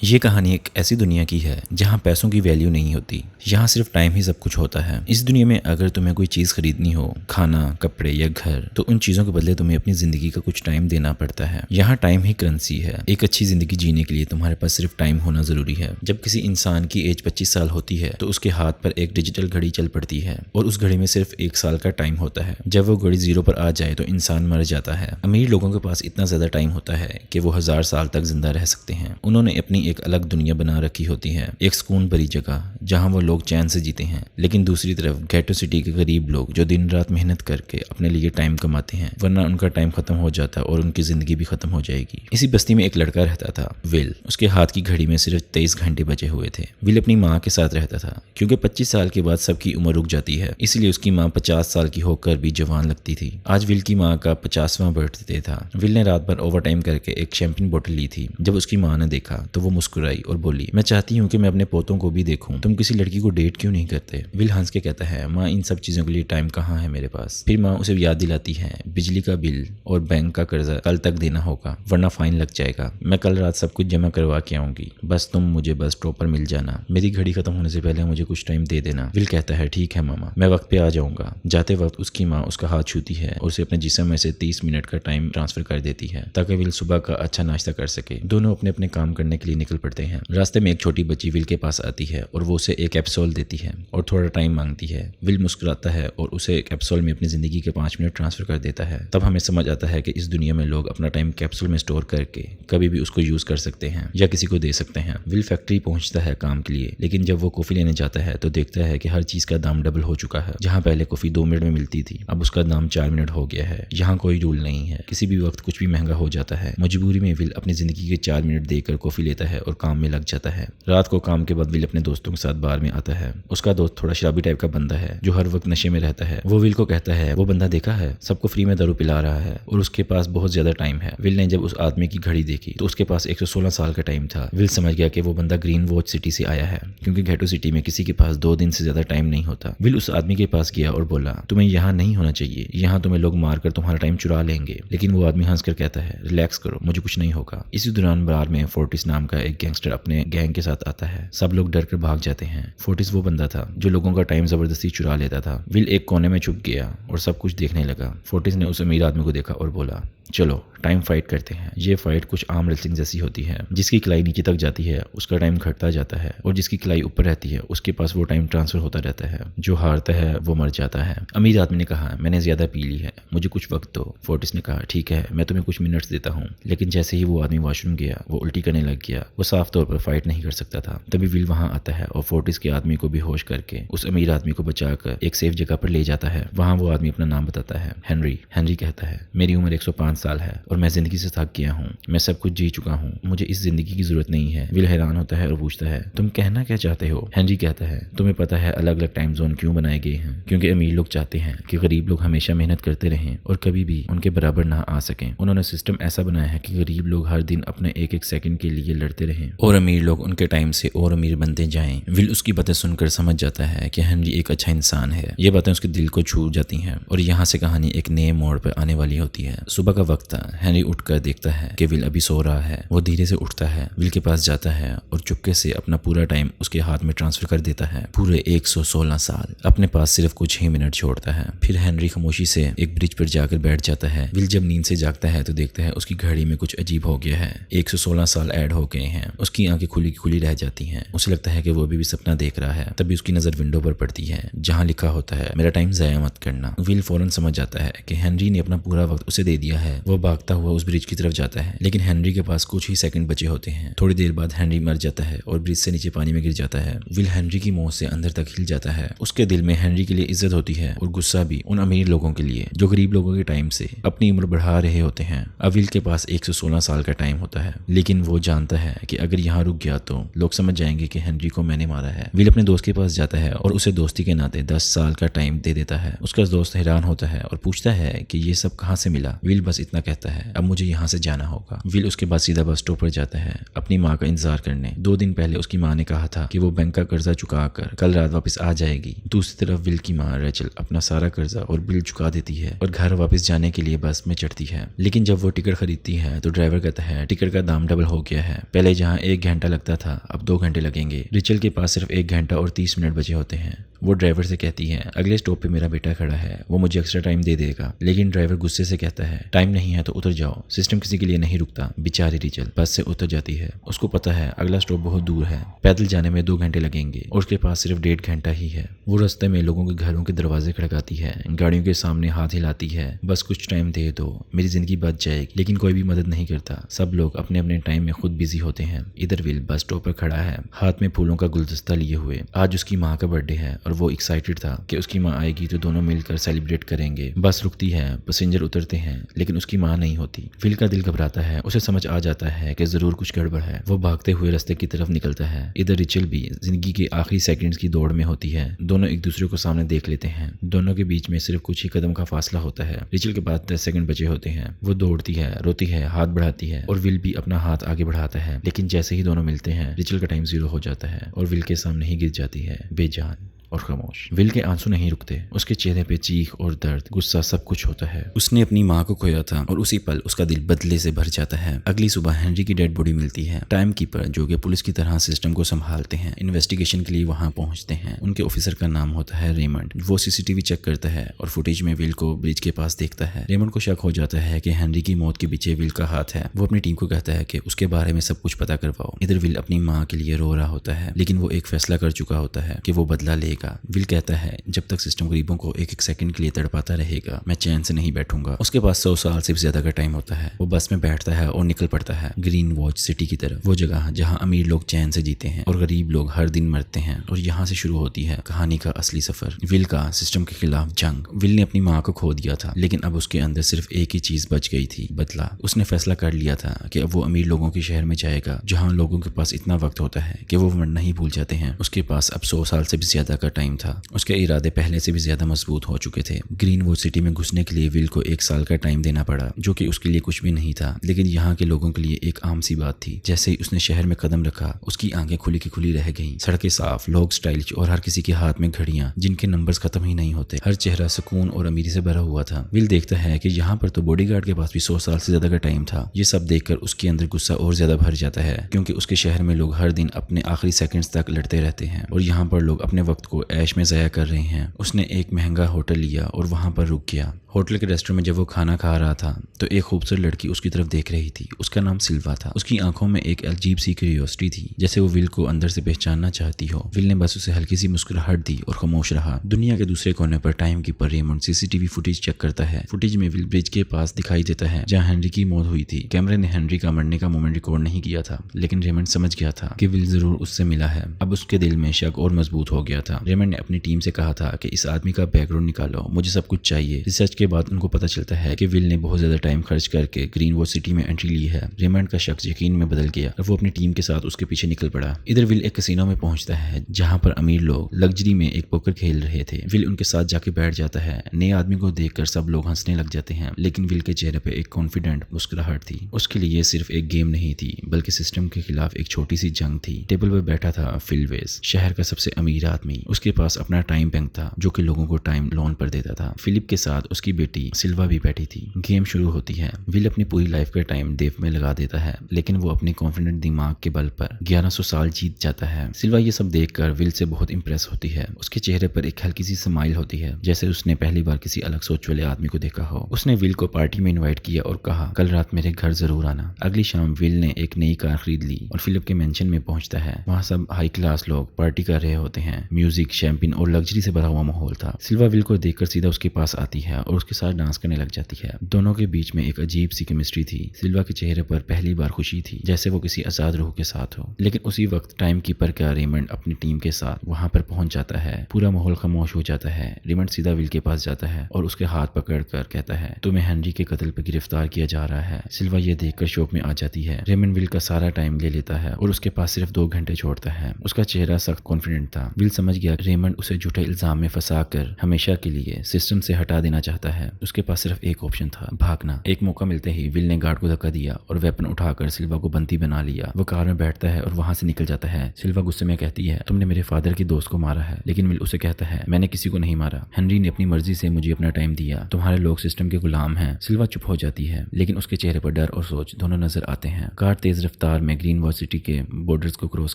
ये कहानी एक ऐसी दुनिया की है जहाँ पैसों की वैल्यू नहीं होती। यहाँ सिर्फ टाइम ही सब कुछ होता है। इस दुनिया में अगर तुम्हें कोई चीज़ खरीदनी हो, खाना, कपड़े या घर, तो उन चीज़ों के बदले तुम्हें अपनी ज़िंदगी का कुछ टाइम देना पड़ता है। यहाँ टाइम ही करेंसी है। एक अच्छी ज़िंदगी जीने के लिए तुम्हारे पास सिर्फ टाइम होना ज़रूरी है। जब किसी इंसान की एज 25 साल होती है तो उसके हाथ पर एक डिजिटल घड़ी चल पड़ती है और उस घड़ी में सिर्फ 1 साल का टाइम होता है। जब वो घड़ी 0 पर आ जाए तो इंसान मर जाता है। अमीर लोगों के पास इतना ज़्यादा टाइम होता है कि वो 1000 साल तक जिंदा रह सकते हैं। उन्होंने अपनी एक अलग दुनिया बना रखी होती है, एक सुकून भरी जगह जहां वो लोग चैन से जीते हैं। लेकिन दूसरी तरफ गेटो सिटी के गरीब लोग जो दिन रात मेहनत करके अपने लिए टाइम कमाते हैं, वरना उनका टाइम खत्म हो जाता है और उनकी जिंदगी भी खत्म हो जाएगी। इसी बस्ती में एक लड़का रहता था, विल। उसके हाथ की घड़ी में सिर्फ 23 घंटे बचे हुए थे। विल अपनी माँ के साथ रहता था क्योंकि 25 साल के बाद सबकी उम्र रुक जाती है, इसलिए उसकी माँ 50 साल की होकर भी जवान लगती थी। आज विल की माँ का 50वां बर्थडे था। विल ने रात भर ओवर टाइम करके एक शैंपेन बोतल ली थी। जब उसकी माँ ने देखा तो वो मुस्कुराई और बोली, मैं चाहती हूँ कि मैं अपने पोतों को भी देखूं। तुम किसी लड़की को डेट क्यों नहीं करते? विल हंस के कहता है, माँ, इन सब चीजों के लिए टाइम कहाँ है मेरे पास। फिर माँ उसे याद दिलाती है, बिजली का बिल और बैंक का कर्जा कल तक देना होगा, वरना फाइन लग जाएगा। मैं कल रात सब कुछ जमा करवा के आऊंगी, बस तुम मुझे बस स्टॉप पर मिल जाना। मेरी घड़ी खत्म होने से पहले मुझे कुछ टाइम दे देना। विल कहता है, ठीक है मामा, मैं वक्त पे आ जाऊंगा। जाते वक्त उसकी माँ उसका हाथ छूती है और उसे अपने जिस्म में से 30 मिनट का टाइम ट्रांसफर कर देती है ताकि विल सुबह का अच्छा नाश्ता कर सके। दोनों अपने अपने काम करने के लिए निकल पड़ते हैं। रास्ते में एक छोटी बच्ची विल के पास आती है और वो उसे एक कैप्सूल देती है और थोड़ा टाइम मांगती है। विल मुस्कुराता है और उसे कैप्सूल में अपनी जिंदगी के 5 मिनट ट्रांसफर कर देता है। तब हमें समझ आता है कि इस दुनिया में लोग अपना टाइम कैप्सूल में स्टोर करके कभी भी उसको यूज कर सकते हैं या किसी को दे सकते हैं। विल फैक्ट्री पहुंचता है काम के लिए, लेकिन जब वो कॉफी लेने जाता है तो देखता है कि हर चीज का दाम डबल हो चुका है। जहाँ पहले कॉफी 2 मिनट में मिलती थी, अब उसका दाम 4 मिनट हो गया है। यहाँ कोई रूल नहीं है, किसी भी वक्त कुछ भी महंगा हो जाता है। मजबूरी में विल अपनी जिंदगी के 4 मिनट देकर कॉफी लेता है और काम में लग जाता है। रात को काम के बाद विल अपने दोस्तों के साथ बार में आता है। उसका दोस्त थोड़ा शराबी टाइप का बंदा है जो हर वक्त नशे में रहता है। वो विल को कहता है, वो बंदा देखा है, सबको फ्री में दारू पिला रहा है और उसके पास बहुत ज्यादा टाइम है। विल ने जब उस आदमी की घड़ी देखी तो उसके पास 116 साल का टाइम था। विल समझ गया कि वो बंदा ग्रीन वॉच सिटी से आया है, क्योंकि गेटो सिटी में किसी के पास 2 दिन से ज्यादा टाइम नहीं होता। विल उस आदमी के पास गया और बोला, तुम्हें यहाँ नहीं होना चाहिए, यहाँ तुम्हें लोग मारकर तुम्हारा टाइम चुरा लेंगे। लेकिन वो आदमी हंसकर कहता है, रिलैक्स करो, मुझे कुछ नहीं होगा। इसी दौरान बार में फोर्टिस नाम का एक गैंगस्टर अपने गैंग के साथ आता है। सब लोग डर कर भाग जाते हैं। फोर्टिस वो बंदा था जो लोगों का टाइम जबरदस्ती चुरा लेता था। विल एक कोने में छुप गया और सब कुछ देखने लगा। फोर्टिस ने उस अमीर आदमी को देखा और बोला, चलो टाइम फाइट करते हैं। ये फाइट कुछ आम रेसलिंग जैसी होती है। जिसकी कलाई नीचे तक जाती है उसका टाइम घटता जाता है और जिसकी कलाई ऊपर रहती है उसके पास वो टाइम ट्रांसफर होता रहता है। जो हारता है वो मर जाता है। अमीर आदमी ने कहा, मैंने ज्यादा पी ली है, मुझे कुछ वक्त दो। फोर्टिस ने कहा, ठीक है, मैं तुम्हें कुछ मिनट्स देता हूँ। लेकिन जैसे ही वो आदमी वॉशरूम गया वो उल्टी करने लग गया। वो साफ तौर पर फाइट नहीं कर सकता था। तभी विल वहां आता है और फोर्टिस के आदमी को बेहोश करके उस अमीर आदमी को बचाकर एक सेफ जगह पर ले जाता है। वहां वो आदमी अपना नाम बताता है, हेनरी। हेनरी कहता है, मेरी उम्र 105 साल है और मैं जिंदगी से थक गया हूँ। मैं सब कुछ जी चुका हूँ, मुझे इस जिंदगी की जरूरत नहीं है। विल हैरान होता है और पूछता है, तुम कहना क्या चाहते हो? हेनरी कहता है, तुम्हें पता है अलग अलग टाइम जोन क्यों बनाए गए हैं? क्योंकि अमीर लोग चाहते हैं कि गरीब लोग हमेशा मेहनत करते रहें और कभी भी उनके बराबर ना आ सकें। उन्होंने सिस्टम ऐसा बनाया है कि गरीब लोग हर दिन अपने एक एक सेकंड के लिए लड़ते रहें और अमीर लोग उनके टाइम से और अमीर बनते जाएं। विल उसकी बातें सुनकर समझ जाता है कि हेनरी एक अच्छा इंसान है। ये बातें उसके दिल को छू जाती हैं और यहाँ से कहानी एक नए मोड़ पर आने वाली होती है। सुबह का वक्त था। हेनरी उठकर देखता है कि विल अभी सो रहा है। वो धीरे से उठता है, विल के पास जाता है और चुपके से अपना पूरा टाइम उसके हाथ में ट्रांसफर कर देता है। पूरे 116 साल अपने पास सिर्फ कुछ ही मिनट छोड़ता है। फिर हेनरी खामोशी से एक ब्रिज पर जाकर बैठ जाता है। विल जब नींद से जागता है तो देखता है उसकी घड़ी में कुछ अजीब हो गया है। 116 साल ऐड हो गए हैं। उसकी आंखें खुली खुली रह जाती हैं। उसे लगता है कि वो अभी भी सपना देख रहा है। तभी उसकी नजर विंडो पर पड़ती है जहाँ लिखा होता है, मेरा टाइम जाया मत करना। विल फौरन समझ जाता है कि हेनरी ने अपना पूरा वक्त उसे दे दिया है। वो भागता हुआ उस ब्रिज की तरफ जाता है, लेकिन हेनरी के पास कुछ ही सेकंड बचे होते हैं। थोड़ी देर बाद हेनरी मर जाता है और ब्रिज से नीचे पानी में गिर जाता है। विल हेनरी की मौत से अंदर तक हिल जाता है। उसके दिल में हेनरी के लिए इज्जत होती है और गुस्सा भी उन अमीर लोगों के लिए जो गरीब लोगों के टाइम से अपनी उम्र बढ़ा रहे होते हैं। अब विल के पास 116 साल का टाइम होता है, लेकिन वो जानता है कि अगर यहाँ रुक गया तो लोग समझ जाएंगे कि हेनरी को मैंने मारा है। विल अपने दोस्त के पास जाता है और उसे दोस्ती के नाते 10 साल का टाइम दे देता है। उसका दोस्त हैरान होता है और पूछता है कि ये सब कहाँ से मिला। विल बस इतना कहता है, अब मुझे यहाँ से जाना होगा। विल उसके बाद सीधा बस स्टॉप पर जाता है अपनी माँ का इंतजार करने। 2 दिन पहले उसकी माँ ने कहा था कि वो बैंक का कर्जा चुकाकर कल रात वापस आ जाएगी। दूसरी तरफ विल की माँ रेचल अपना सारा कर्जा और बिल चुका देती है और घर वापस जाने के लिए बस में चढ़ती है। लेकिन जब वो टिकट खरीदती है तो ड्राइवर कहता है टिकट का दाम डबल हो गया है, पहले जहाँ 1 घंटा लगता था अब 2 घंटे लगेंगे। रेचल के पास सिर्फ 1 घंटा और 30 मिनट बचे होते हैं। वो ड्राइवर से कहती है अगले स्टॉप पे मेरा बेटा खड़ा है, वो मुझे एक्स्ट्रा टाइम दे देगा। लेकिन ड्राइवर गुस्से से कहता है टाइम नहीं है तो उतर जाओ, सिस्टम किसी के लिए नहीं रुकता। बेचारी रेचल बस से उतर जाती है। उसको पता है अगला स्टॉप बहुत दूर है, पैदल जाने में 2 घंटे लगेंगे और उसके पास सिर्फ 1.5 घंटा ही है। वो रास्ते में लोगों के घरों के दरवाजे खड़काती है, गाड़ियों के सामने हाथ हिलाती है, बस कुछ टाइम दे दो, मेरी जिंदगी बच जाएगी। लेकिन कोई भी मदद नहीं करता, सब लोग अपने अपने टाइम में खुद बिजी होते हैं। इधर विल बस स्टॉप पर खड़ा है हाथ में फूलों का गुलदस्ता लिए हुए। आज उसकी माँ का बर्थडे है और वो एक्साइटेड था कि उसकी माँ आएगी तो दोनों मिलकर सेलिब्रेट करेंगे। बस रुकती है, पैसेंजर उतरते हैं लेकिन उसकी माँ नहीं होती। विल का दिल घबराता है, उसे समझ आ जाता है कि जरूर कुछ गड़बड़ है। वो भागते हुए रास्ते की तरफ निकलता है। इधर रिचल भी जिंदगी के आखिरी सेकंड्स की दौड़ में होती है। दोनों एक दूसरे को सामने देख लेते हैं। दोनों के बीच में सिर्फ कुछ ही कदम का फासला होता है। रिचल के पास 10 सेकंड बचे होते हैं। वो दौड़ती है, रोती है, हाथ बढ़ाती है और विल भी अपना हाथ आगे बढ़ाता है। लेकिन जैसे ही दोनों मिलते हैं रिचल का टाइम 0 हो जाता है और विल के सामने ही गिर जाती है बेजान और खामोश। विल के आंसू नहीं रुकते, उसके चेहरे पे चीख और दर्द, गुस्सा सब कुछ होता है। उसने अपनी माँ को खोया था और उसी पल उसका दिल बदले से भर जाता है। अगली सुबह हेनरी की डेड बॉडी मिलती है। टाइम कीपर जो कि पुलिस की तरह सिस्टम को संभालते हैं, इन्वेस्टिगेशन के लिए वहां पहुंचते हैं। उनके ऑफिसर का नाम होता है रेमंड। वो सीसीटीवी चेक करता है और फुटेज में विल को ब्रिज के पास देखता है। रेमंड को शक हो जाता है कि हेनरी की मौत के पीछे विल का हाथ है। वो अपनी टीम को कहता है कि उसके बारे में सब कुछ पता करवाओ। इधर विल अपनी माँ के लिए रो रहा होता है लेकिन वो एक फैसला कर चुका होता है कि वो बदला लेगा। विल कहता है जब तक सिस्टम गरीबों को 1-1 सेकंड के लिए तड़पाता रहेगा मैं चैन से नहीं बैठूंगा। उसके पास 100 साल से भी ज्यादा का टाइम होता है। वो बस में बैठता है और निकल पड़ता है ग्रीन वॉच सिटी की तरफ, वो जगह जहां अमीर लोग चैन से जीते हैं और गरीब लोग हर दिन मरते हैं। और यहाँ से शुरू होती है कहानी का असली सफर, विल का सिस्टम के खिलाफ जंग। विल ने अपनी माँ को खो दिया था लेकिन अब उसके अंदर सिर्फ एक ही चीज बच गई थी, बदला। उसने फैसला कर लिया था कि अब वो अमीर लोगों के शहर में जाएगा जहाँ लोगों के पास इतना वक्त होता है कि वो मरना ही भूल जाते हैं। उसके पास अब 100 साल से भी ज्यादा का टाइम था। उसके इरादे पहले से भी ज्यादा मजबूत हो चुके थे। ग्रीन वॉच सिटी में घुसने के लिए विल को 1 साल का टाइम देना पड़ा जो कि उसके लिए कुछ भी नहीं था लेकिन यहाँ के लोगों के लिए एक आम सी बात थी। जैसे ही उसने शहर में कदम रखा उसकी आंखें खुली की खुली रह गईं। सड़कें साफ, लोग स्टाइलिश और हर किसी के हाथ में घड़ियां जिनके नंबर्स खत्म ही नहीं होते। हर चेहरा सुकून और अमीरी से भरा हुआ था। विल देखता है कि यहाँ पर तो बॉडीगार्ड के पास भी 100 साल से ज्यादा का टाइम था। ये सब देखकर उसके अंदर गुस्सा और ज्यादा भर जाता है क्योंकि उसके शहर में लोग हर दिन अपने आखिरी सेकंड्स तक लड़ते रहते हैं और यहाँ पर लोग अपने वक्त को ऐश में ज़ाया कर रहे हैं। उसने एक महंगा होटल लिया और वहां पर रुक गया। होटल के रेस्टोरेंट में जब वो खाना खा रहा था तो एक खूबसूरत लड़की उसकी तरफ देख रही थी। उसका नाम सिल्वा था। उसकी आंखों में एक अजीब सी क्यूरियोसिटी थी, जैसे वो विल को अंदर से पहचानना चाहती हो। विल ने बस उसे हल्की सी मुस्कुराहट दी और खामोश रहा। दुनिया के दूसरे कोने पर time keeper Raymond CCTV footage check करता है। फुटेज में विल ब्रिज के पास दिखाई देता है जहाँ हेनरी की मौत हुई थी। कैमरे ने हेनरी का मरने का मोमेंट रिकॉर्ड नहीं किया था लेकिन रेमंड समझ गया था कि विल जरूर उससे मिला है। अब उसके दिल में शक और मजबूत हो गया था। रेमंड ने अपनी टीम से कहा था कि इस आदमी का बैकग्राउंड निकालो, मुझे सब कुछ चाहिए। रिसर्च के बाद उनको पता चलता है कि विल ने बहुत ज्यादा टाइम खर्च करके ग्रीन वॉच सिटी में एंट्री ली है। रेमंड का शख्स यकीन में बदल गया और वो अपनी टीम के साथ उसके पीछे निकल पड़ा। इधर विल एक कैसीनो में पहुंचता है जहां पर अमीर लोग लग्जरी में एक पोकर खेल रहे थे। विल उनके साथ जाके बैठ जाता है। नए आदमी को देखकर सब लोग हंसने लग जाते हैं लेकिन विल के चेहरे पे एक कॉन्फिडेंट मुस्कुराहट थी। उसके लिए ये सिर्फ एक गेम नहीं थी बल्कि सिस्टम के खिलाफ एक छोटी सी जंग थी। टेबल पर बैठा था फिल वेस, शहर का सबसे अमीर आदमी। उसके पास अपना टाइम बैंक था जो कि लोगों को टाइम लोन पर देता था। फिलिप के साथ उसकी बेटी सिल्वा भी बैठी थी। गेम शुरू होती है। विल अपनी पूरी लाइफ का टाइम देव में लगा देता है लेकिन वो अपने कॉन्फिडेंट दिमाग के बल पर 1100 साल जीत जाता है। सिल्वा ये सब देखकर विल से बहुत इंप्रेस होती है। उसके चेहरे पर एक हल्की सी स्माइल होती है जैसे उसने पहली बार किसी अलग सोच वाले आदमी को देखा हो। उसने विल को पार्टी में इनवाइट किया और कहा कल रात मेरे घर जरूर आना। अगली शाम विल ने एक नई कार खरीद ली और फिलिप के मेंशन में पहुंचता है। वहाँ सब हाई क्लास लोग पार्टी कर रहे होते हैं। म्यूजिक, शैंपेन और लग्जरी से भरा हुआ माहौल था। सिल्वा विल को देखकर सीधा उसके पास आती है और उसके साथ डांस करने लग जाती है। दोनों के बीच में एक अजीब सी केमिस्ट्री थी। सिल्वा के चेहरे पर पहली बार खुशी थी जैसे वो किसी आजाद रूह के साथ हो। लेकिन उसी वक्त टाइम कीपर का रेमंड अपनी टीम के साथ वहां पर पहुंच जाता है। पूरा माहौल खामोश हो जाता है। रेमंड सीधा विल के पास जाता है और उसके हाथ पकड़कर कहता है तुम्हें हेनरी के कत्ल पर गिरफ्तार किया जा रहा है। सिल्वा ये देखकर शौक में आ जाती है। रेमंड विल का सारा टाइम ले लेता है और उसके पास सिर्फ 2 घंटे छोड़ता है। उसका चेहरा सख्त कॉन्फिडेंट था। विल समझ दिया रेमंड उसे झूठे इल्जाम में फंसाकर हमेशा के लिए सिस्टम से हटा देना चाहता है। उसके पास सिर्फ एक ऑप्शन था, भागना। एक मौका मिलते ही विल ने गार्ड को धक्का दिया और वेपन उठाकर सिल्वा को बंदी बना लिया। वो कार में बैठता है और वहां से निकल जाता है। सिल्वा गुस्से में कहती है, तुमने मेरे फादर की दोस्त को मारा है। लेकिन विल उसे कहता है, मैंने किसी को नहीं मारा। हेनरी ने अपनी मर्जी से मुझे अपना टाइम दिया। तुम्हारे लोग सिस्टम के गुलाम हैं। सिल्वा चुप हो जाती है, लेकिन उसके चेहरे पर डर और सोच दोनों नजर आते हैं। कार तेज रफ्तार में ग्रीन वॉल सिटी के बॉर्डर्स को क्रॉस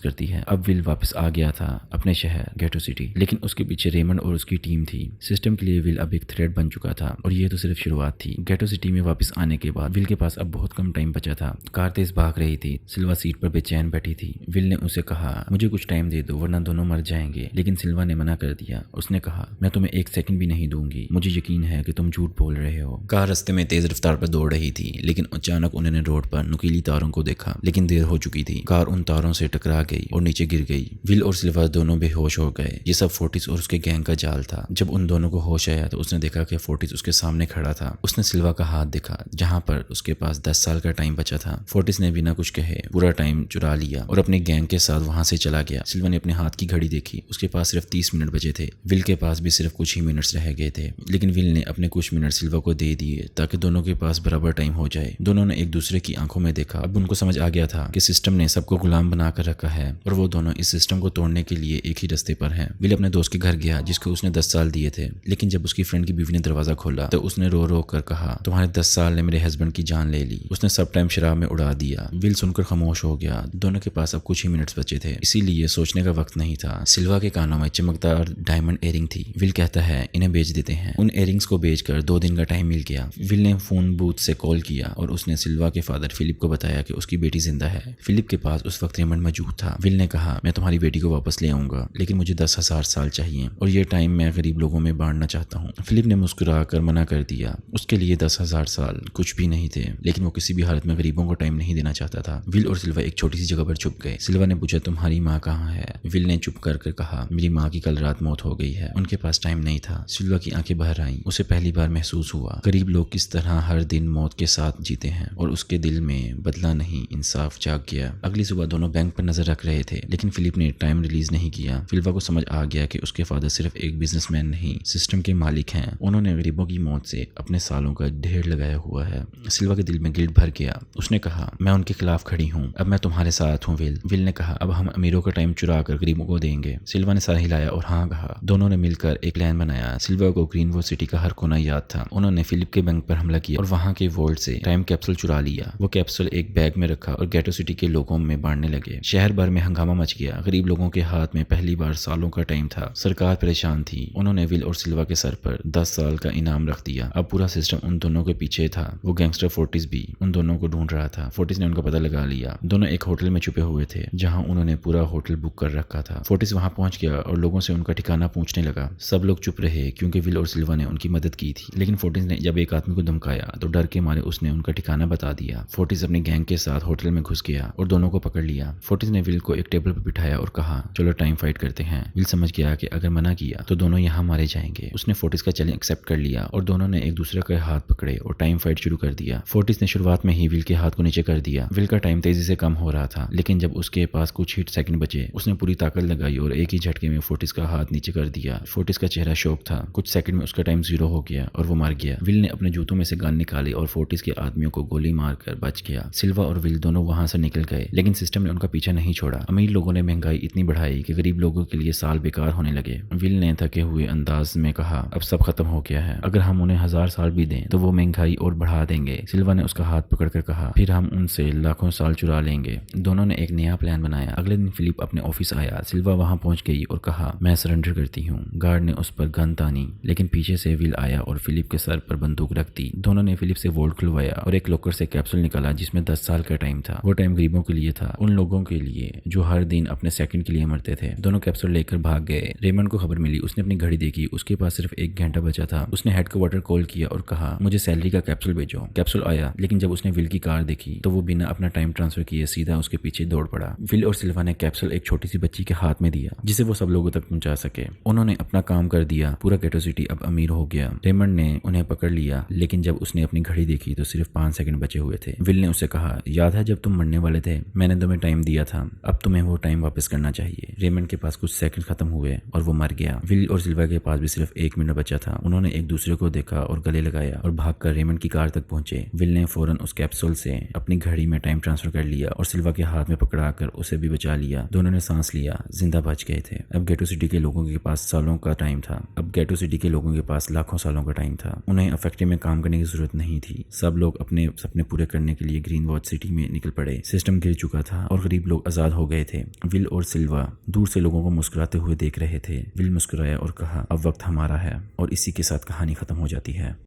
करती है। अब विल वापस आ गया था अपने शहर गेटो सिटी, लेकिन उसके पीछे रेमंड और उसकी टीम थी। सिस्टम के लिए विल अब एक थ्रेट बन चुका था और ये तो सिर्फ शुरुआत थी। गेटो सिटी में वापस आने के बाद विल के पास अब बहुत कम टाइम बचा था। कार तेज भाग रही थी। सिल्वा सीट पर बेचैन बैठी थी। विल ने उसे कहा, मुझे कुछ टाइम दे दो वरना दोनों मर जाएंगे। लेकिन सिल्वा ने मना कर दिया। उसने कहा, मैं तुम्हें एक सेकंड भी नहीं दूंगी। मुझे यकीन है कि तुम झूठ बोल रहे हो। कार रास्ते में तेज रफ्तार पर दौड़ रही थी, लेकिन अचानक उन्होंने रोड पर नुकीली तारों को देखा, लेकिन देर हो चुकी थी। कार उन तारों से टकरा गई और नीचे गिर गई। विल और सिल्वा दोनों बेहोश हो गए। ये सब फोर्टिस और उसके गैंग का जाल था। जब उन दोनों को होश आया तो उसने देखा कि फोर्टिस उसके सामने खड़ा था। उसने सिल्वा का हाथ देखा जहां पर उसके पास 10 साल का टाइम बचा था। फोर्टिस ने बिना कुछ कहे पूरा टाइम चुरा लिया और अपने गैंग के साथ वहां से चला गया। सिल्वा ने अपने हाथ की घड़ी देखी, उसके पास सिर्फ 30 मिनट बचे थे। विल के पास भी सिर्फ कुछ ही मिनट्स रह गए थे, लेकिन विल ने अपने कुछ मिनट सिल्वा को दे दिए ताकि दोनों के पास बराबर टाइम हो जाए। दोनों ने एक दूसरे की आंखों में देखा। अब उनको समझ आ गया था कि सिस्टम ने सबको गुलाम बना कर रखा है और वो दोनों इस सिस्टम को तोड़ने के लिए एक ही रास्ते पर हैं। विल अपने दोस्त के घर गया जिसको उसने 10 साल दिए थे, लेकिन जब उसकी फ्रेंड की बीवी ने दरवाजा खोला तो उसने रो रो कर कहा, तुम्हारे 10 साल ने मेरे हस्बैंड की जान ले ली। उसने सब टाइम शराब में उड़ा दिया। विल सुनकर खामोश हो गया। दोनों के पास अब कुछ ही मिनट्स बचे थे, इसीलिए सोचने का वक्त नहीं था। सिल्वा के कानों में चमकदार डायमंड इयरिंग थी। विल कहता है, इन्हें बेच देते हैं। उन इयरिंग्स को बेचकर 2 दिन का टाइम मिल गया। विल ने फोन बूथ से कॉल किया और उसने सिल्वा के फादर फिलिप को बताया कि उसकी बेटी जिंदा है। फिलिप के पास उस वक्त रेमंड मौजूद था। विल ने कहा, मैं तुम्हारी बेटी को वापस ले आऊंगा, लेकिन मुझे 10,000 साल चाहिए और ये टाइम मैं गरीब लोगों में बांटना चाहता हूँ। फिलिप ने मुस्कुराकर मना कर दिया। उसके लिए 10,000 साल कुछ भी नहीं थे, लेकिन वो किसी भी हालत में गरीबों को टाइम नहीं देना चाहता था। विल और सिल्वा एक छोटी सी जगह पर छुप गए। सिल्वा ने पूछा, तुम्हारी माँ कहाँ है? विल ने चुप कर कहा, मेरी माँ की कल रात मौत हो गई है। उनके पास टाइम नहीं था। सिल्वा की आंखें बाहर आईं। उसे पहली बार महसूस हुआ गरीब लोग किस तरह हर दिन मौत के साथ जीते हैं, और उसके दिल में बदला नहीं इंसाफ जाग गया। अगली सुबह दोनों बैंक पर नजर रख रहे थे, लेकिन फिलिप ने टाइम रिलीज नहीं किया। सिल्वा को समझ आ गया कि उसके फादर सिर्फ एक बिजनेसमैन नहीं, सिस्टम के मालिक हैं। उन्होंने गरीबों की मौत से अपने सालों का ढेर लगाया हुआ है। सिल्वा के दिल में गिल्ट भर गया। उसने कहा, मैं उनके खिलाफ खड़ी हूँ, अब मैं तुम्हारे साथ हूँ। विल ने कहा, अब हम अमीरों का टाइम चुरा कर गरीबों को देंगे। सिल्वा ने सर हिलाया और हाँ कहा। दोनों ने मिलकर एक प्लान बनाया। सिल्वा को ग्रीनवुड सिटी का हर कोना याद था। उन्होंने फिलिप के बैंक पर हमला किया और वहां के वोल्ट से टाइम कैप्सूल चुरा लिया। वो कैप्सूल एक बैग में रखा और गेटो सिटी के लोगों में बांटने लगे। शहर भर में हंगामा मच गया। गरीब लोगों के हाथ में पहली बार सालों का टाइम था। सरकार परेशान थी। उन्होंने विल और सिल्वा के सर पर 10 साल का इनाम रख दिया। अब पूरा सिस्टम उन दोनों के पीछे था। वो गैंगस्टर फोर्टिस भी उन दोनों को ढूंढ रहा था। फोर्टिस ने उनका पता लगा लिया। दोनों एक होटल में छुपे हुए थे जहां उन्होंने पूरा होटल बुक कर रखा था। फोर्टिस वहां पहुंच गया और लोगों से उनका ठिकाना पूछने लगा। सब लोग चुप रहे क्योंकि विल और सिल्वा ने उनकी मदद की थी, लेकिन फोर्टिस ने जब एक आदमी को धमकाया तो डर के मारे उसने उनका ठिकाना बता दिया। फोर्टिस अपने गैंग के साथ होटल में घुस गया और दोनों को पकड़ लिया। फोर्टिस ने विल को एक टेबल पर बिठाया और कहा, चलो टाइम फाइट करते हैं। विल समझ गया कि अगर मना किया तो दोनों यहाँ मारे जाएंगे। उसने फोर्टिस का चैलेंज एक्सेप्ट कर लिया और दोनों ने एक दूसरे के हाथ पकड़े और टाइम फाइट शुरू कर दिया। फोर्टिस ने शुरुआत में ही विल के हाथ को नीचे कर दिया। विल का टाइम तेजी से कम हो रहा था, लेकिन जब उसके पास कुछ ही सेकंड बचे उसने पूरी ताकत लगाई और एक ही झटके में फोर्टिस का हाथ नीचे कर दिया। फोर्टिस का चेहरा शौक था। कुछ सेकंड में उसका टाइम 0 हो गया और वो मर गया। विल ने अपने जूतों में से गन निकाली और फोर्टिस के आदमियों को गोली मारकर बच गया। सिल्वा और विल दोनों वहां से निकल गए, लेकिन सिस्टम ने उनका पीछा नहीं छोड़ा। अमीर लोगों ने महंगाई इतनी बढ़ाई कि गरीब लोगों के लिए साल बेकार होने लगे। विल ने थके हुए अंदाज में कहा, अब सब खत्म हो गया है। अगर हम उन्हें 1000 साल भी दें तो वो महंगाई और बढ़ा देंगे। सिल्वा ने उसका हाथ पकड़कर कहा, फिर हम उनसे लाखों साल चुरा लेंगे। दोनों ने एक नया प्लान बनाया। अगले दिन फिलिप अपने ऑफिस आया। सिल्वा वहां पहुंच गई और कहा, मैं सरेंडर करती हूँ। गार्ड ने उस पर गन तानी, लेकिन पीछे से विल आया और फिलिप के सर पर बंदूक रख दी। दोनों ने फिलिप से वोल्ट खुलवाया और एक लॉकर से कैप्सूल निकाला जिसमें 10 साल का टाइम था। वो टाइम गरीबों के लिए था, उन लोगों के लिए जो हर दिन अपने सेकंड के लिए मरते थे। दोनों कैप्सूल लेकर भाग गए। रेमंड को खबर मिली। उसने अपनी घड़ी देखी, उसके पास सिर्फ 1 घंटा बचा था। उसने हेडक्वार्टर कॉल किया और कहा, मुझे सैलरी का कैप्सूल भेजो। कैप्सूल आया, लेकिन जब उसने विल की कार देखी तो वो बिना अपना टाइम ट्रांसफर किए सीधा उसके पीछे दौड़ पड़ा। विल और सिल्वा ने कैप्सूल एक छोटी सी बच्ची के हाथ में दिया जिसे वो सब लोगों तक पहुंचा सके। उन्होंने अपना काम कर दिया। पूरा गेटो सिटी अब अमीर हो गया। रेमंड ने उन्हें पकड़ लिया, लेकिन जब उसने अपनी घड़ी देखी तो सिर्फ 5 सेकंड बचे हुए थे। विल ने उसे कहा, याद है जब तुम मरने वाले थे? मैंने तुम्हें टाइम दिया था, अब तुम्हें वो टाइम वापस करना चाहिए। रेमंड के पास कुछ सेकंड खत्म हुए और वो मर गया। विल और सिल्वा के पास भी सिर्फ 1 मिनट बचा था। उन्होंने एक दूसरे को देखा और गले लगाया और भागकर रेमंड की कार तक पहुंचे। विल ने फौरन उस कैप्सूल से अपनी घड़ी में टाइम ट्रांसफर कर लिया और सिल्वा के हाथ में पकड़ाकर उसे भी बचा लिया। दोनों ने सांस लिया, जिंदा बच गए थे। अब गेटो सिटी के लोगों के पास सालों का टाइम था। अब गेटो सिटी के लोगों के पास लाखों सालों का टाइम था। उन्हें अब फैक्ट्री में काम करने की जरूरत नहीं थी। सब लोग अपने सपने पूरे करने के लिए ग्रीन वॉच सिटी में निकल पड़े। सिस्टम गिर चुका था और गरीब लोग आजाद हो गए थे। विल और सिल्वा दूर से लोगों को मुस्कुराते हुए देख रहे थे। विल मुस्कुराया और कहा, अब वक्त हमारा है। और इसी के साथ कहानी खत्म हो जाती है।